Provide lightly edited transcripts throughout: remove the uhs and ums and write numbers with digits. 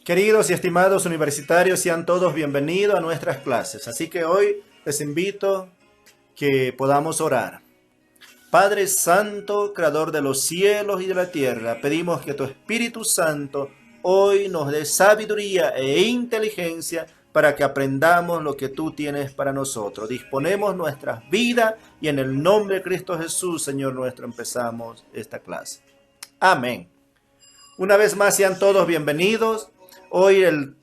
Queridos y estimados universitarios, sean todos bienvenidos a nuestras clases. Así que hoy les invito que podamos orar. Padre Santo, Creador de los cielos y de la tierra, pedimos que tu Espíritu Santo hoy nos dé sabiduría e inteligencia para que aprendamos lo que tú tienes para nosotros. Disponemos nuestras vidas y en el nombre de Cristo Jesús, Señor nuestro, empezamos esta clase. Amén. Una vez más, sean todos bienvenidos. Hoy el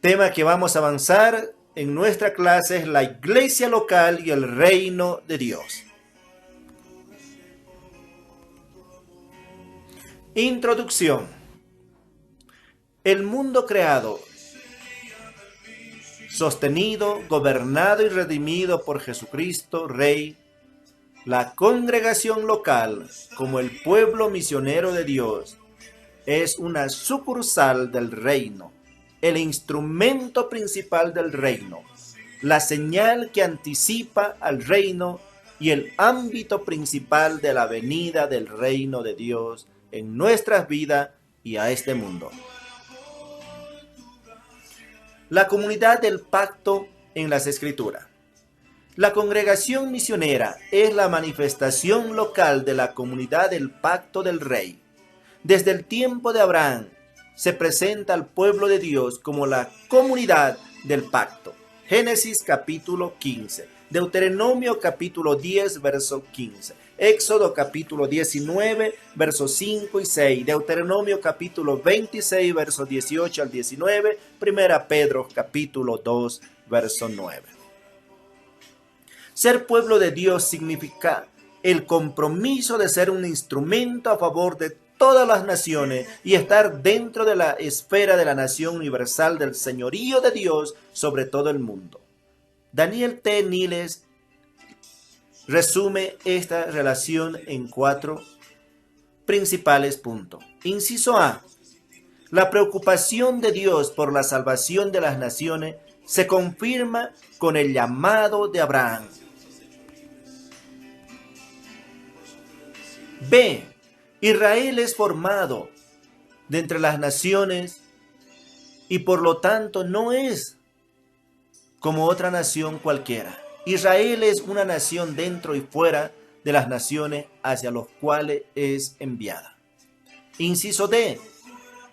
tema que vamos a avanzar en nuestra clase es la iglesia local y el reino de Dios. Introducción. El mundo creado, sostenido, gobernado y redimido por Jesucristo, Rey, la congregación local, como el pueblo misionero de Dios, es una sucursal del reino, el instrumento principal del reino, la señal que anticipa al reino y el ámbito principal de la venida del reino de Dios en nuestras vidas y a este mundo. La comunidad del pacto en las Escrituras. La congregación misionera es la manifestación local de la comunidad del pacto del Rey. Desde el tiempo de Abraham se presenta al pueblo de Dios como la comunidad del pacto. Génesis capítulo 15, Deuteronomio capítulo 10, verso 15, Éxodo capítulo 19, versos 5 y 6, Deuteronomio capítulo 26, versos 18 al 19, Primera Pedro capítulo 2, verso 9. Ser pueblo de Dios significa el compromiso de ser un instrumento a favor de todas las naciones y estar dentro de la esfera de la nación universal del señorío de Dios sobre todo el mundo. Daniel T. Niles resume esta relación en 4 principales puntos. Inciso A. La preocupación de Dios por la salvación de las naciones se confirma con el llamado de Abraham. B. Israel es formado de entre las naciones y por lo tanto no es como otra nación cualquiera. Israel es una nación dentro y fuera de las naciones hacia los cuales es enviada. Inciso D.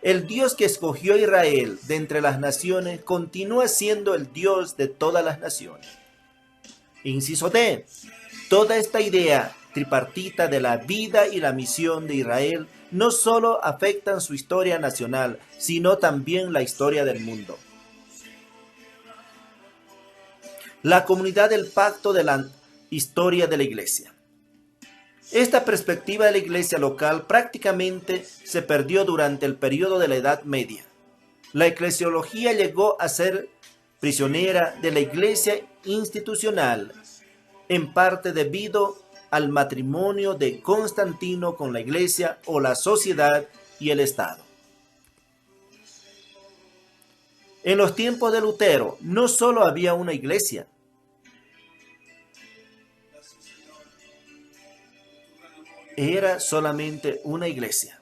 El Dios que escogió a Israel de entre las naciones continúa siendo el Dios de todas las naciones. Inciso D. Toda esta idea tripartita de la vida y la misión de Israel no solo afectan su historia nacional, sino también la historia del mundo. La comunidad del pacto de la historia de la iglesia. Esta perspectiva de la iglesia local prácticamente se perdió durante el periodo de la Edad Media. La eclesiología llegó a ser prisionera de la iglesia institucional, en parte debido al matrimonio de Constantino con la iglesia o la sociedad y el Estado. En los tiempos de Lutero no solo había una iglesia, era solamente una iglesia.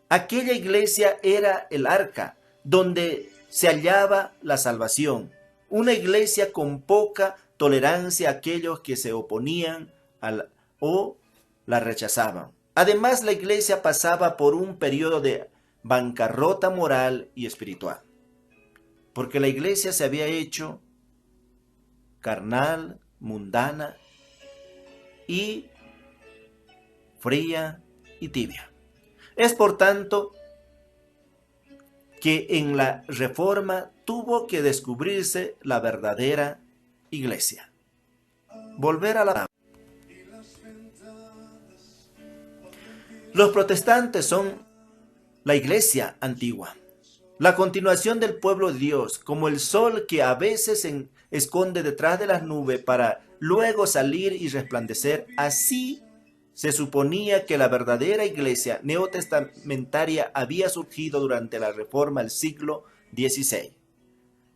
Aquella iglesia era el arca donde se hallaba la salvación, una iglesia con poca tolerancia a aquellos que se oponían o la rechazaban. Además, la iglesia pasaba por un periodo de bancarrota moral y espiritual, porque la iglesia se había hecho carnal, mundana y fría y tibia. Es por tanto que en la Reforma tuvo que descubrirse la verdadera iglesia. Volver a la... Los protestantes son la iglesia antigua, la continuación del pueblo de Dios, como el sol que a veces se esconde detrás de las nubes para luego salir y resplandecer. Así se suponía que la verdadera iglesia neotestamentaria había surgido durante la Reforma del siglo XVI.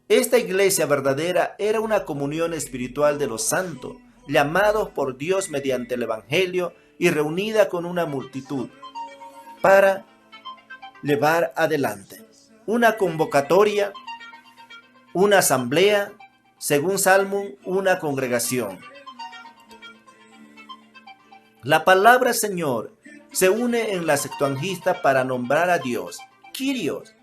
Esta iglesia verdadera era una comunión espiritual de los santos, llamados por Dios mediante el Evangelio y reunida con una multitud para llevar adelante una convocatoria, una asamblea, según Salmón, una congregación. La palabra Señor se une en la Septuaginta para nombrar a Dios, Kyrios.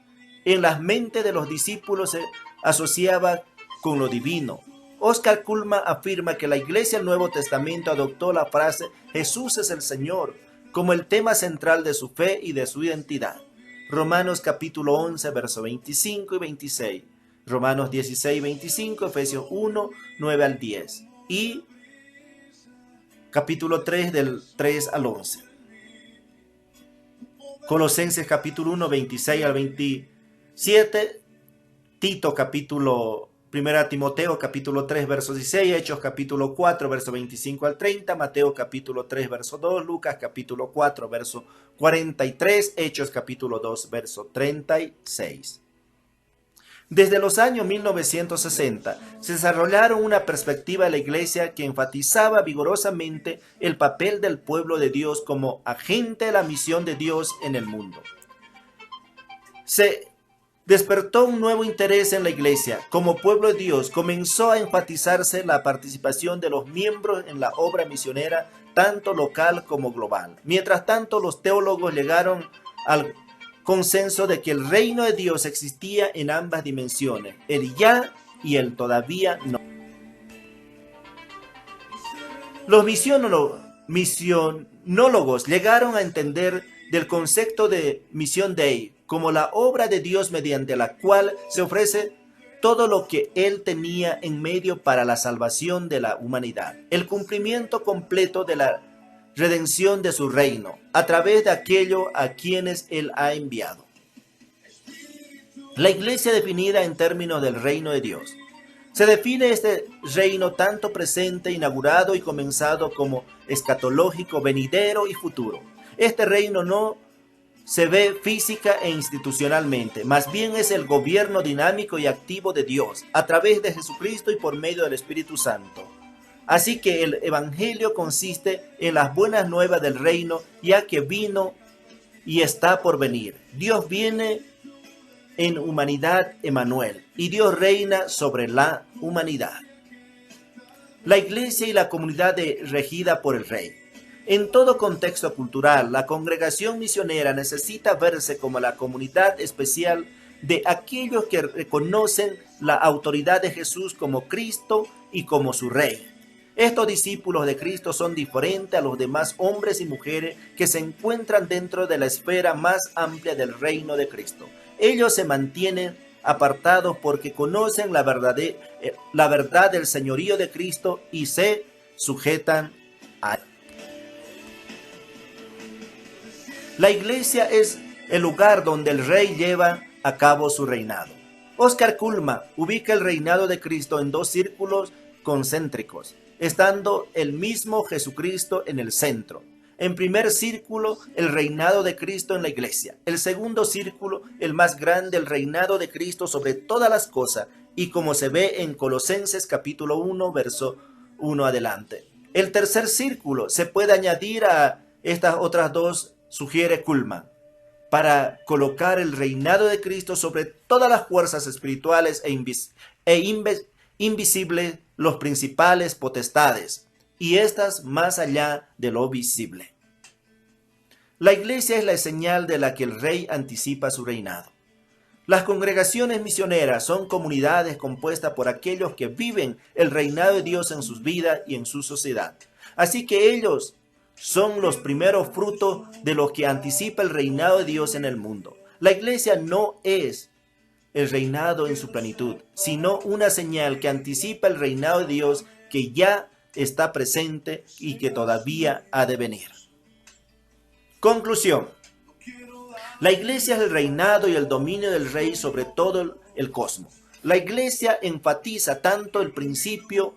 En las mentes de los discípulos se asociaba con lo divino. Oscar Cullmann afirma que la Iglesia del Nuevo Testamento adoptó la frase Jesús es el Señor como el tema central de su fe y de su identidad. Romanos capítulo 11, versos 25 y 26. Romanos 16, 25, Efesios 1, 9 al 10. Y capítulo 3 del 3 al 11. Colosenses capítulo 1, 26 al 27. Tito capítulo 1 Timoteo capítulo 3 verso 16, Hechos capítulo 4 verso 25 al 30, Mateo capítulo 3 verso 2, Lucas capítulo 4 verso 43, Hechos capítulo 2 verso 36. Desde los años 1960 se desarrollaron una perspectiva de la Iglesia que enfatizaba vigorosamente el papel del pueblo de Dios como agente de la misión de Dios en el mundo. Se despertó un nuevo interés en la Iglesia. Como pueblo de Dios comenzó a enfatizarse la participación de los miembros en la obra misionera, tanto local como global. Mientras tanto, los teólogos llegaron al consenso de que el reino de Dios existía en ambas dimensiones, el ya y el todavía no. Los misionólogos llegaron a entender del concepto de misión Dei como la obra de Dios mediante la cual se ofrece todo lo que Él tenía en medio para la salvación de la humanidad, el cumplimiento completo de la redención de su reino, a través de aquello a quienes Él ha enviado. La Iglesia definida en términos del reino de Dios. Se define este reino tanto presente, inaugurado y comenzado como escatológico, venidero y futuro. Este reino no se ve física e institucionalmente, más bien es el gobierno dinámico y activo de Dios, a través de Jesucristo y por medio del Espíritu Santo. Así que el Evangelio consiste en las buenas nuevas del reino, ya que vino y está por venir. Dios viene en humanidad, Emmanuel, y Dios reina sobre la humanidad. La Iglesia y la comunidad regida por el Rey. En todo contexto cultural, la congregación misionera necesita verse como la comunidad especial de aquellos que reconocen la autoridad de Jesús como Cristo y como su Rey. Estos discípulos de Cristo son diferentes a los demás hombres y mujeres que se encuentran dentro de la esfera más amplia del reino de Cristo. Ellos se mantienen apartados porque conocen la verdad del señorío de Cristo y se sujetan a él. La Iglesia es el lugar donde el Rey lleva a cabo su reinado. Oscar Cullmann ubica el reinado de Cristo en dos círculos concéntricos, estando el mismo Jesucristo en el centro. En primer círculo, el reinado de Cristo en la Iglesia. El segundo círculo, el más grande, el reinado de Cristo sobre todas las cosas, y como se ve en Colosenses capítulo 1, verso 1 adelante. El tercer círculo se puede añadir a estas otras dos, sugiere Cullmann, para colocar el reinado de Cristo sobre todas las fuerzas espirituales invisibles, los principales potestades, y estas más allá de lo visible. La Iglesia es la señal de la que el Rey anticipa su reinado. Las congregaciones misioneras son comunidades compuestas por aquellos que viven el reinado de Dios en sus vidas y en su sociedad. Así que ellos son los primeros frutos de lo que anticipa el reinado de Dios en el mundo. La Iglesia no es el reinado en su plenitud, sino una señal que anticipa el reinado de Dios que ya está presente y que todavía ha de venir. Conclusión. La Iglesia es el reinado y el dominio del Rey sobre todo el cosmos. La Iglesia enfatiza tanto el principio,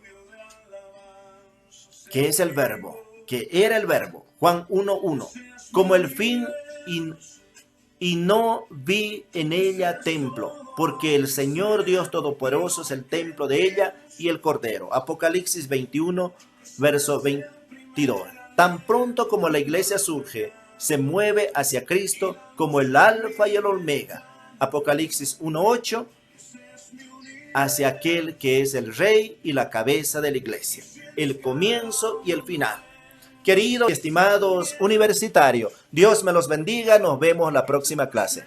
que es el verbo, que era el verbo, Juan 1:1, como el fin, y no vi en ella templo, porque el Señor Dios Todopoderoso es el templo de ella y el Cordero. Apocalipsis 21, verso 22. Tan pronto como la Iglesia surge, se mueve hacia Cristo como el alfa y el omega. Apocalipsis 1:8, hacia aquel que es el Rey y la cabeza de la iglesia, el comienzo y el final. Queridos y estimados universitarios, Dios me los bendiga. Nos vemos en la próxima clase.